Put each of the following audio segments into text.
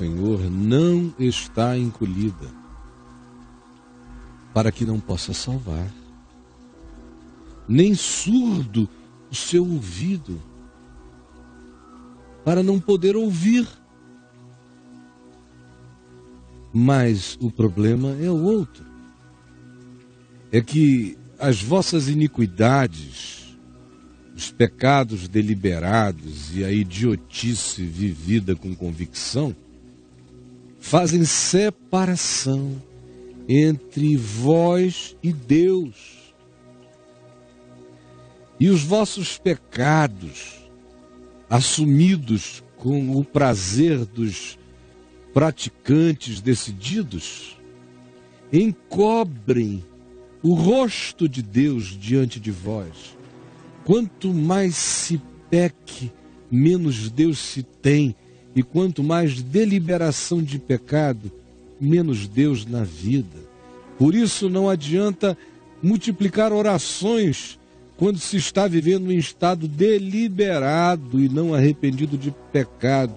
Senhor não está encolhida, para que não possa salvar, nem surdo o seu ouvido, para não poder ouvir. Mas o problema é o outro. É que as vossas iniquidades, os pecados deliberados e a idiotice vivida com convicção, fazem separação entre vós e Deus. E os vossos pecados, assumidos com o prazer dos praticantes decididos, encobrem o rosto de Deus diante de vós. Quanto mais se peque, menos Deus se tem, e quanto mais deliberação de pecado, menos Deus na vida. Por isso não adianta multiplicar orações quando se está vivendo em estado deliberado e não arrependido de pecado,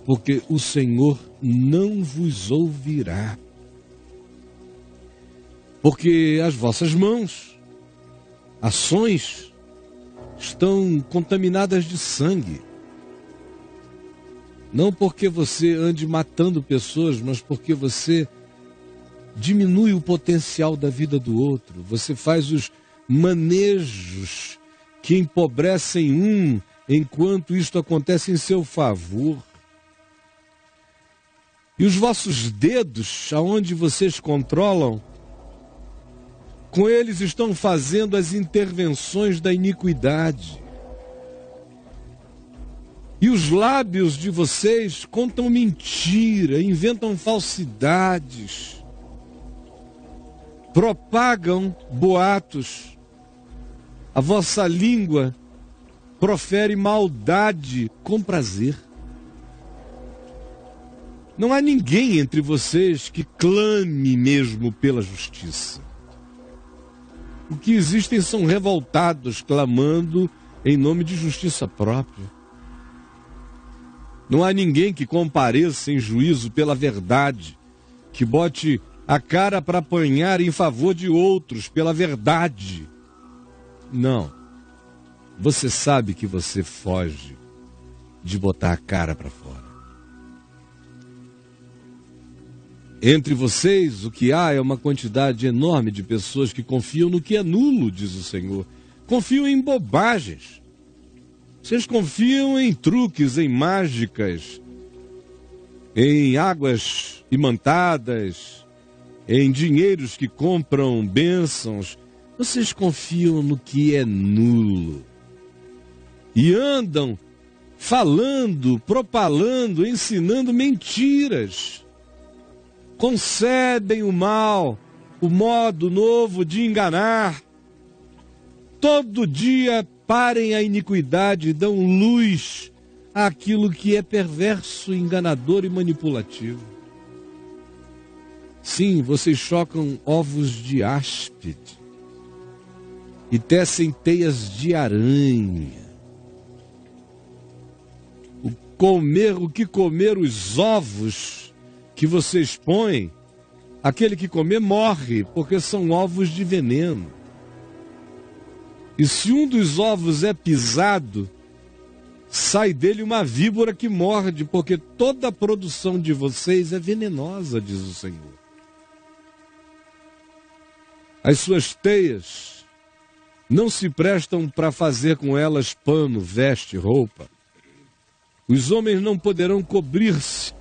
porque o Senhor não vos ouvirá. Porque as vossas mãos, ações, estão contaminadas de sangue. Não porque você ande matando pessoas, mas porque você diminui o potencial da vida do outro. Você faz os manejos que empobrecem um, enquanto isto acontece em seu favor. E os vossos dedos, aonde vocês controlam, com eles estão fazendo as intervenções da iniquidade. E os lábios de vocês contam mentira, inventam falsidades, propagam boatos. A vossa língua profere maldade com prazer. Não há ninguém entre vocês que clame mesmo pela justiça. O que existem são revoltados, clamando em nome de justiça própria. Não há ninguém que compareça em juízo pela verdade, que bote a cara para apanhar em favor de outros pela verdade. Não. Você sabe que você foge de botar a cara para fora. Entre vocês, o que há é uma quantidade enorme de pessoas que confiam no que é nulo, diz o Senhor. Confiam em bobagens. Vocês confiam em truques, em mágicas, em águas imantadas, em dinheiros que compram bênçãos. Vocês confiam no que é nulo. E andam falando, propalando, ensinando mentiras. Concebem o mal, o modo novo de enganar. Todo dia parem a iniquidade e dão luz àquilo que é perverso, enganador e manipulativo. Sim, vocês chocam ovos de áspide e tecem teias de aranha. O que comer os ovos que vocês põem, aquele que comer morre, porque são ovos de veneno. E se um dos ovos é pisado, sai dele uma víbora que morde, porque toda a produção de vocês é venenosa, diz o Senhor. As suas teias não se prestam para fazer com elas pano, veste, roupa. Os homens não poderão cobrir-se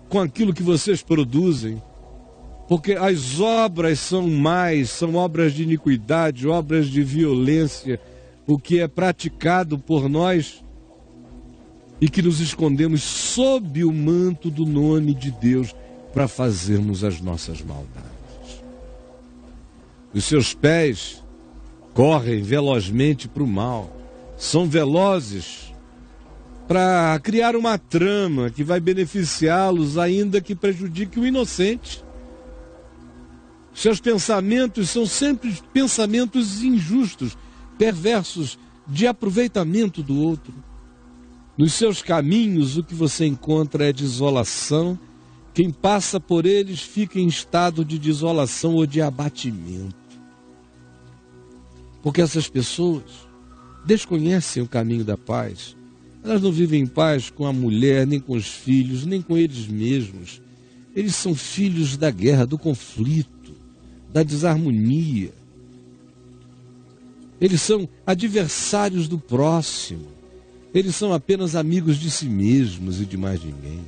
com aquilo que vocês produzem, porque as obras são mais, são obras de iniquidade, obras de violência, o que é praticado por nós e que nos escondemos sob o manto do nome de Deus para fazermos as nossas maldades. Os seus pés correm velozmente para o mal, são velozes para criar uma trama que vai beneficiá-los, ainda que prejudique o inocente. Seus pensamentos são sempre pensamentos injustos, perversos, de aproveitamento do outro. Nos seus caminhos, o que você encontra é desolação. Quem passa por eles fica em estado de desolação ou de abatimento. Porque essas pessoas desconhecem o caminho da paz. Elas não vivem em paz com a mulher, nem com os filhos, nem com eles mesmos. Eles são filhos da guerra, do conflito, da desarmonia. Eles são adversários do próximo. Eles são apenas amigos de si mesmos e de mais ninguém.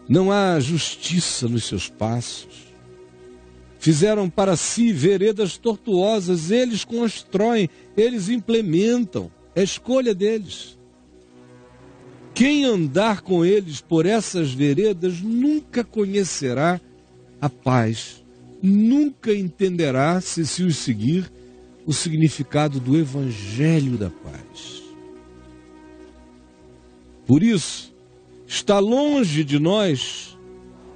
Não há justiça nos seus passos. Fizeram para si veredas tortuosas, eles constroem, eles implementam, é escolha deles. Quem andar com eles por essas veredas nunca conhecerá a paz, nunca entenderá, se os seguir, o significado do Evangelho da paz. Por isso, está longe de nós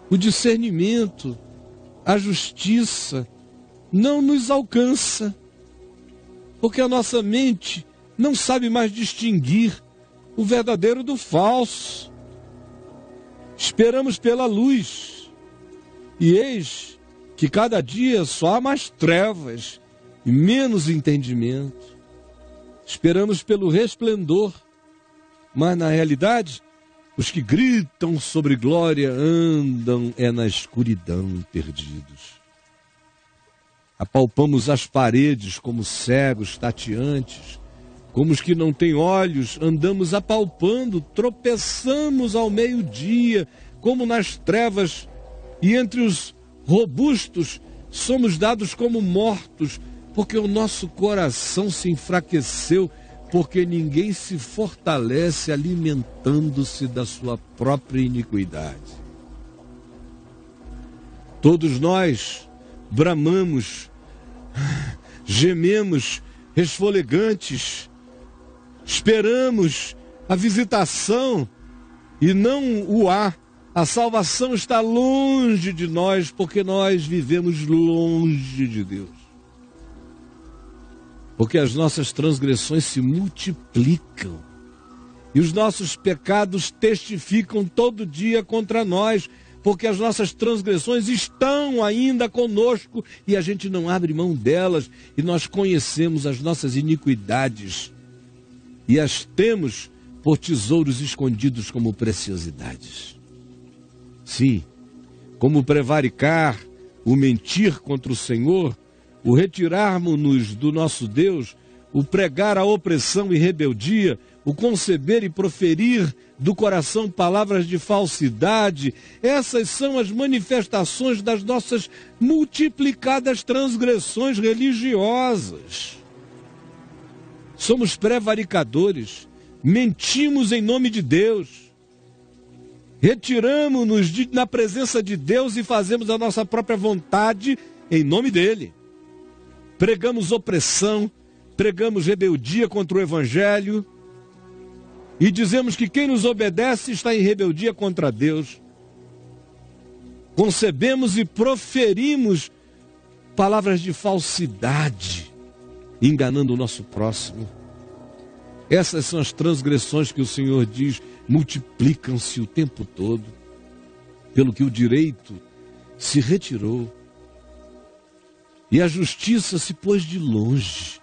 o discernimento, a justiça, não nos alcança, porque a nossa mente não sabe mais distinguir o verdadeiro do falso. Esperamos pela luz, e eis que cada dia só há mais trevas e menos entendimento. Esperamos pelo resplendor, mas na realidade, os que gritam sobre glória andam na escuridão perdidos. Apalpamos as paredes como cegos tateantes, como os que não têm olhos, andamos apalpando, tropeçamos ao meio-dia, como nas trevas, e entre os robustos somos dados como mortos, porque o nosso coração se enfraqueceu, porque ninguém se fortalece alimentando-se da sua própria iniquidade. Todos nós bramamos, gememos, resfolegantes, esperamos a visitação e não o há. A salvação está longe de nós, porque nós vivemos longe de Deus. Porque as nossas transgressões se multiplicam e os nossos pecados testificam todo dia contra nós, porque as nossas transgressões estão ainda conosco e a gente não abre mão delas, e nós conhecemos as nossas iniquidades e as temos por tesouros escondidos como preciosidades. Sim, como prevaricar, o mentir contra o Senhor, o retirarmos-nos do nosso Deus, o pregar a opressão e rebeldia, o conceber e proferir do coração palavras de falsidade, essas são as manifestações das nossas multiplicadas transgressões religiosas. Somos prevaricadores, mentimos em nome de Deus, retiramos-nos na presença de Deus e fazemos a nossa própria vontade em nome dele. Pregamos opressão, pregamos rebeldia contra o Evangelho e dizemos que quem nos obedece está em rebeldia contra Deus. Concebemos e proferimos palavras de falsidade, enganando o nosso próximo. Essas são as transgressões que o Senhor diz multiplicam-se o tempo todo, pelo que o direito se retirou e a justiça se pôs de longe,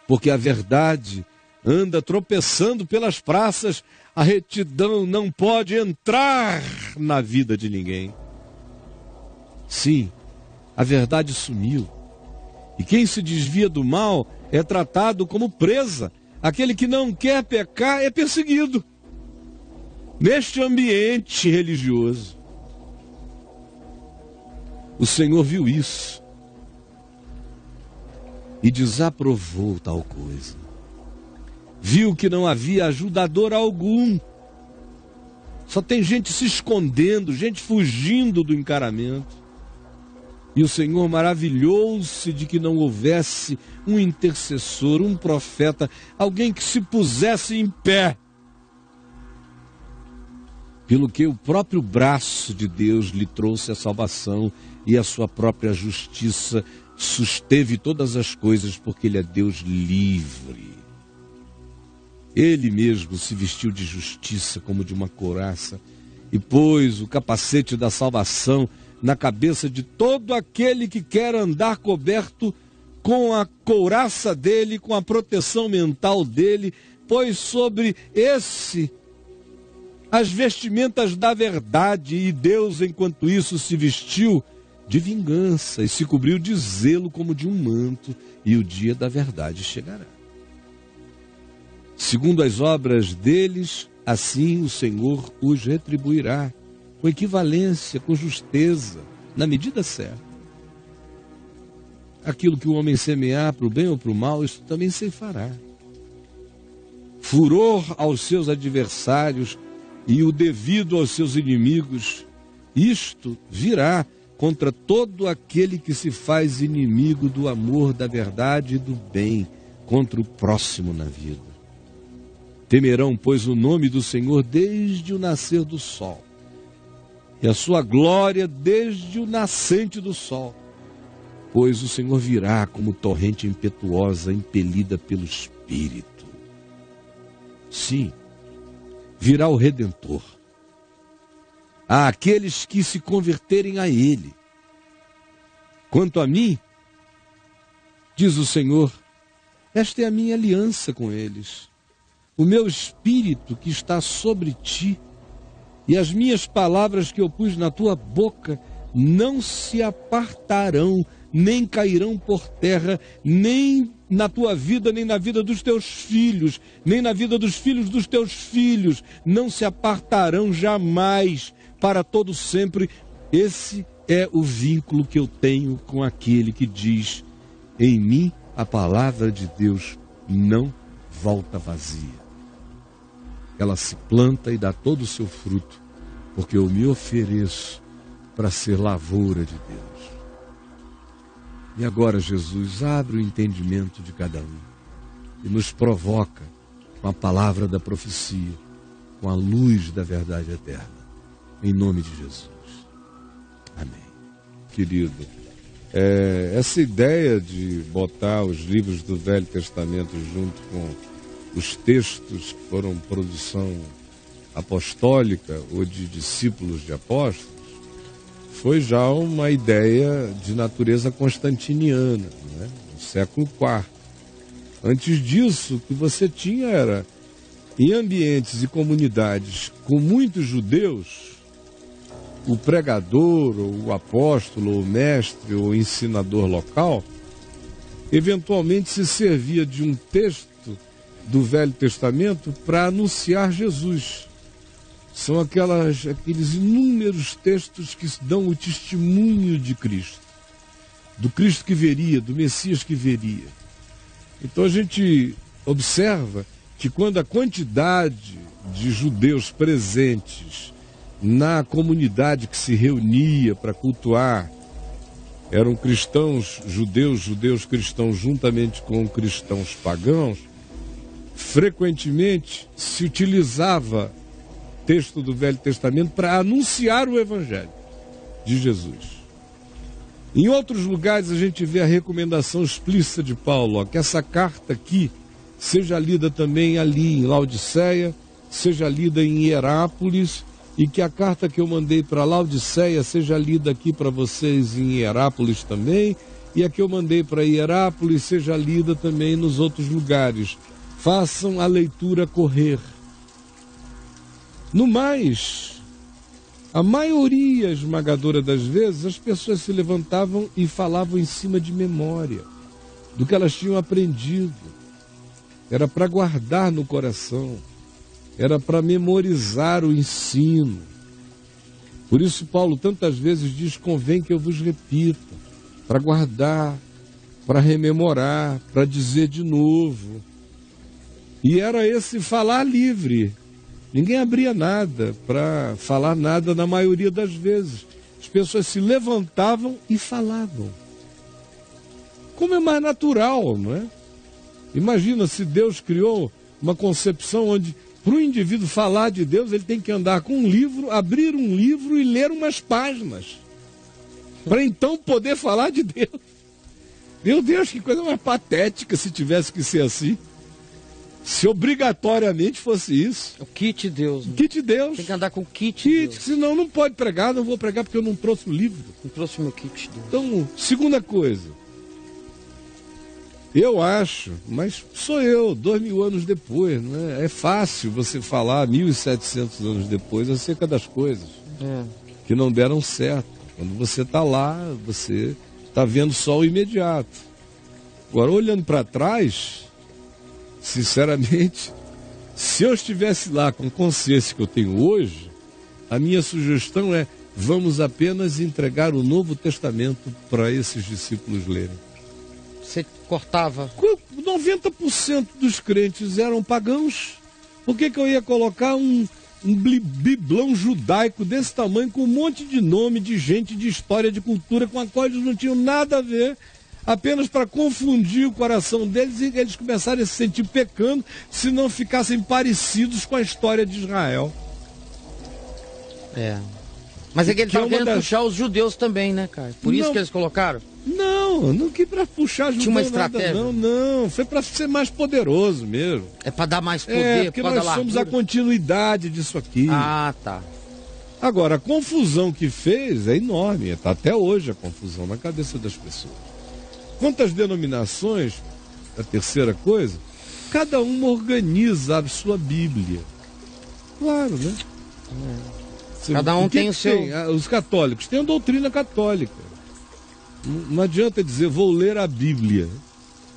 porque a verdade anda tropeçando pelas praças, a retidão não pode entrar na vida de ninguém. Sim, a verdade sumiu, e quem se desvia do mal é tratado como presa. Aquele que não quer pecar é perseguido neste ambiente religioso. O Senhor viu isso e desaprovou tal coisa. Viu que não havia ajudador algum. Só tem gente se escondendo, gente fugindo do encaramento. E o Senhor maravilhou-se de que não houvesse um intercessor, um profeta, alguém que se pusesse em pé. Pelo que o próprio braço de Deus lhe trouxe a salvação e a sua própria justiça susteve todas as coisas, porque Ele é Deus livre. Ele mesmo se vestiu de justiça como de uma couraça e pôs o capacete da salvação na cabeça de todo aquele que quer andar coberto com a couraça dele, com a proteção mental dele, pôs sobre esse as vestimentas da verdade, e Deus, enquanto isso, se vestiu de vingança e se cobriu de zelo como de um manto, e o dia da verdade chegará. Segundo as obras deles, assim o Senhor os retribuirá, com equivalência, com justeza, na medida certa. Aquilo que o homem semear para o bem ou para o mal, isso também ceifará. Furor aos seus adversários e o devido aos seus inimigos, isto virá contra todo aquele que se faz inimigo do amor, da verdade e do bem, contra o próximo na vida. Temerão, pois, o nome do Senhor desde o nascer do sol, e a sua glória desde o nascente do sol. Pois o Senhor virá como torrente impetuosa, impelida pelo Espírito. Sim, virá o Redentor. A aqueles que se converterem a Ele. Quanto a mim, diz o Senhor, esta é a minha aliança com eles. O meu Espírito que está sobre ti e as minhas palavras que eu pus na tua boca não se apartarão, nem cairão por terra, nem na tua vida, nem na vida dos teus filhos, nem na vida dos filhos dos teus filhos, não se apartarão jamais, para todo sempre. Esse é o vínculo que eu tenho com aquele que diz: em mim a palavra de Deus não volta vazia. Ela se planta e dá todo o seu fruto, porque eu me ofereço para ser lavoura de Deus. E agora, Jesus, abre o entendimento de cada um e nos provoca com a palavra da profecia, com a luz da verdade eterna. Em nome de Jesus. Amém. Querido, essa ideia de botar os livros do Velho Testamento junto com os textos que foram produção apostólica ou de discípulos de apóstolos, foi já uma ideia de natureza constantiniana, né? No século IV. Antes disso, o que você tinha era, em ambientes e comunidades com muitos judeus, o pregador, ou o apóstolo, ou o mestre, ou o ensinador local, eventualmente se servia de um texto do Velho Testamento para anunciar Jesus. São aqueles inúmeros textos que dão o testemunho de Cristo, do Cristo que viria, do Messias que viria. Então a gente observa que quando a quantidade de judeus presentes na comunidade que se reunia para cultuar eram cristãos judeus, judeus cristãos juntamente com cristãos pagãos, frequentemente se utilizava texto do Velho Testamento para anunciar o Evangelho de Jesus. Em outros lugares a gente vê a recomendação explícita de Paulo, que essa carta aqui seja lida também ali em Laodiceia, seja lida em Hierápolis, e que a carta que eu mandei para Laodiceia seja lida aqui para vocês em Hierápolis também, e a que eu mandei para Hierápolis seja lida também nos outros lugares. Façam a leitura correr. No mais, a maioria esmagadora das vezes, as pessoas se levantavam e falavam em cima de memória, do que elas tinham aprendido. Era para guardar no coração, era para memorizar o ensino. Por isso Paulo tantas vezes diz: convém que eu vos repita, para guardar, para rememorar, para dizer de novo. E era esse falar livre. Ninguém abria nada para falar nada na maioria das vezes. As pessoas se levantavam e falavam. Como é mais natural, não é? Imagina se Deus criou uma concepção onde, para o indivíduo falar de Deus, ele tem que andar com um livro, abrir um livro e ler umas páginas, para então poder falar de Deus. Meu Deus, que coisa mais patética se tivesse que ser assim. Se obrigatoriamente fosse isso. O kit de Deus. Né? Kit de Deus. Tem que andar com o kit de Deus. Senão não pode pregar, não vou pregar porque eu não trouxe o livro. Não trouxe o meu kit de Deus. Então, segunda coisa. Eu acho, mas sou eu, 2000 anos depois, né? É fácil você falar 1700 anos depois acerca das coisas que não deram certo. Quando você está lá, você está vendo só o imediato. Agora, olhando para trás, sinceramente, se eu estivesse lá com a consciência que eu tenho hoje, a minha sugestão é: vamos apenas entregar o Novo Testamento para esses discípulos lerem. Você cortava? 90% dos crentes eram pagãos. Por que eu ia colocar um biblão judaico desse tamanho, com um monte de nome, de gente, de história, de cultura, com a qual eles não tinham nada a ver, apenas para confundir o coração deles e eles começarem a se sentir pecando, se não ficassem parecidos com a história de Israel? Mas é que ele estava querendo puxar os judeus também, né, cara? Por isso que eles colocaram? Não que para puxar judeu. Tinha uma estratégia? Nada, não. Foi para ser mais poderoso mesmo. É para dar mais poder, porque nós somos a continuidade disso aqui. Ah, tá. Agora, a confusão que fez é enorme. Está até hoje a confusão na cabeça das pessoas. Quanto às denominações, a terceira coisa, cada uma organiza a sua Bíblia. Claro, né? Cada um tem o seu... Os católicos têm a doutrina católica. Não adianta dizer, vou ler a Bíblia.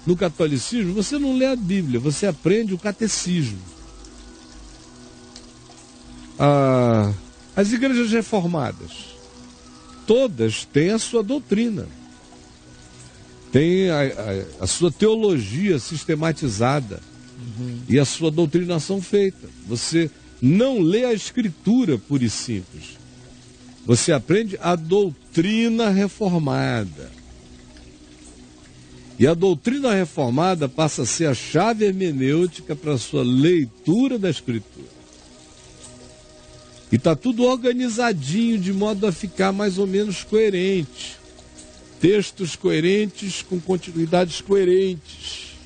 No catolicismo, você não lê a Bíblia, você aprende o catecismo. As igrejas reformadas, todas têm a sua doutrina. Tem a sua teologia sistematizada e a sua doutrinação feita. Você não lê a Escritura pura e simples. Você aprende a doutrina reformada. E a doutrina reformada passa a ser a chave hermenêutica para a sua leitura da Escritura. E está tudo organizadinho de modo a ficar mais ou menos coerente. Textos coerentes com continuidades coerentes.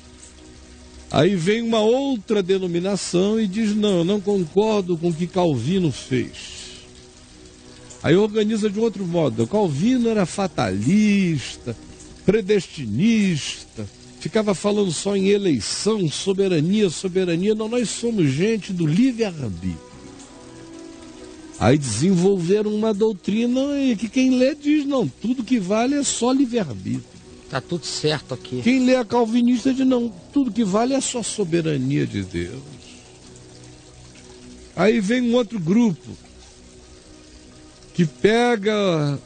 Aí vem uma outra denominação e diz: não, eu não concordo com o que Calvino fez. Aí organiza de outro modo. Calvino era fatalista, predestinista, ficava falando só em eleição, soberania. Não, nós somos gente do livre-arbítrio. Aí desenvolveram uma doutrina e que quem lê diz: não, tudo que vale é só livre-arbítrio. Tá tudo certo aqui. Quem lê a calvinista diz: não, tudo que vale é só soberania de Deus. Aí vem um outro grupo que pega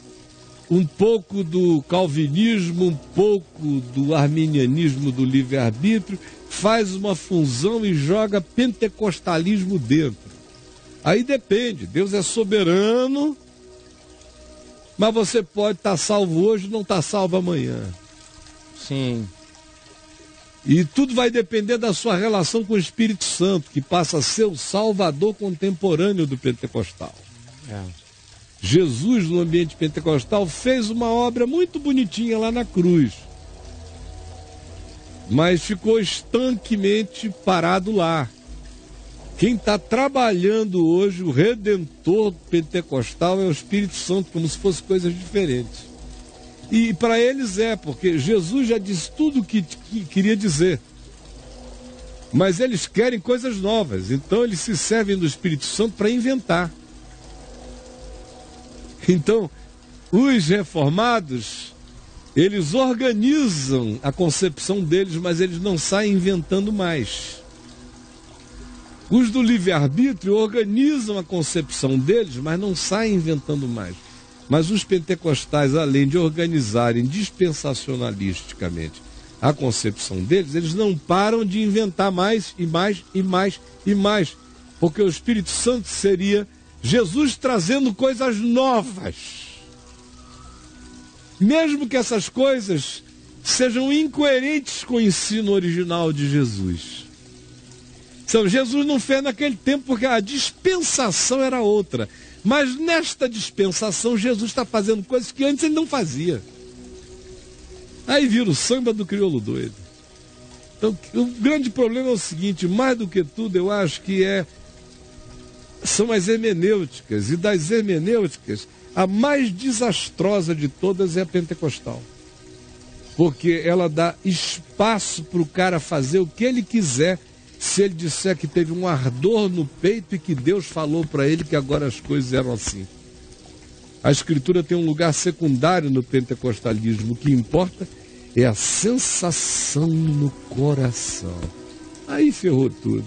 um pouco do calvinismo, um pouco do arminianismo, do livre-arbítrio, faz uma fusão e joga pentecostalismo dentro. Aí depende, Deus é soberano, mas você pode estar salvo hoje e não estar salvo amanhã. Sim. E tudo vai depender da sua relação com o Espírito Santo, que passa a ser o salvador contemporâneo do pentecostal. Jesus, no ambiente pentecostal, fez uma obra muito bonitinha lá na cruz, mas ficou estanquemente parado lá. Quem está trabalhando hoje, o Redentor pentecostal, é o Espírito Santo, como se fossem coisas diferentes. E para eles porque Jesus já disse tudo o que queria dizer. Mas eles querem coisas novas, então eles se servem do Espírito Santo para inventar. Então, os reformados, eles organizam a concepção deles, mas eles não saem inventando mais. Os do livre-arbítrio organizam a concepção deles, mas não saem inventando mais. Mas os pentecostais, além de organizarem dispensacionalisticamente a concepção deles, eles não param de inventar mais e mais e mais e mais. Porque o Espírito Santo seria Jesus trazendo coisas novas. Mesmo que essas coisas sejam incoerentes com o ensino original de Jesus. Então, Jesus não fez naquele tempo porque a dispensação era outra. Mas nesta dispensação, Jesus está fazendo coisas que antes ele não fazia. Aí vira o samba do crioulo doido. Então, o grande problema é o seguinte, mais do que tudo, eu acho que são as hermenêuticas, e das hermenêuticas, a mais desastrosa de todas é a pentecostal. Porque ela dá espaço para o cara fazer o que ele quiser, se ele disser que teve um ardor no peito e que Deus falou para ele que agora as coisas eram assim. A Escritura tem um lugar secundário no pentecostalismo. O que importa é a sensação no coração. Aí ferrou tudo.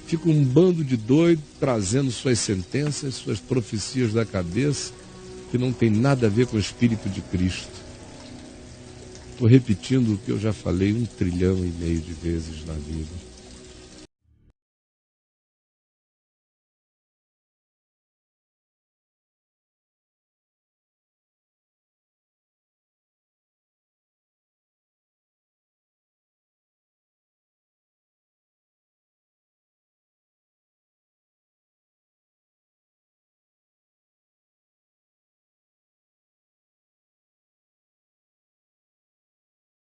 Fica um bando de doidos trazendo suas sentenças, suas profecias da cabeça, que não tem nada a ver com o Espírito de Cristo. Estou repetindo o que eu já falei 1,5 trilhão de vezes na vida.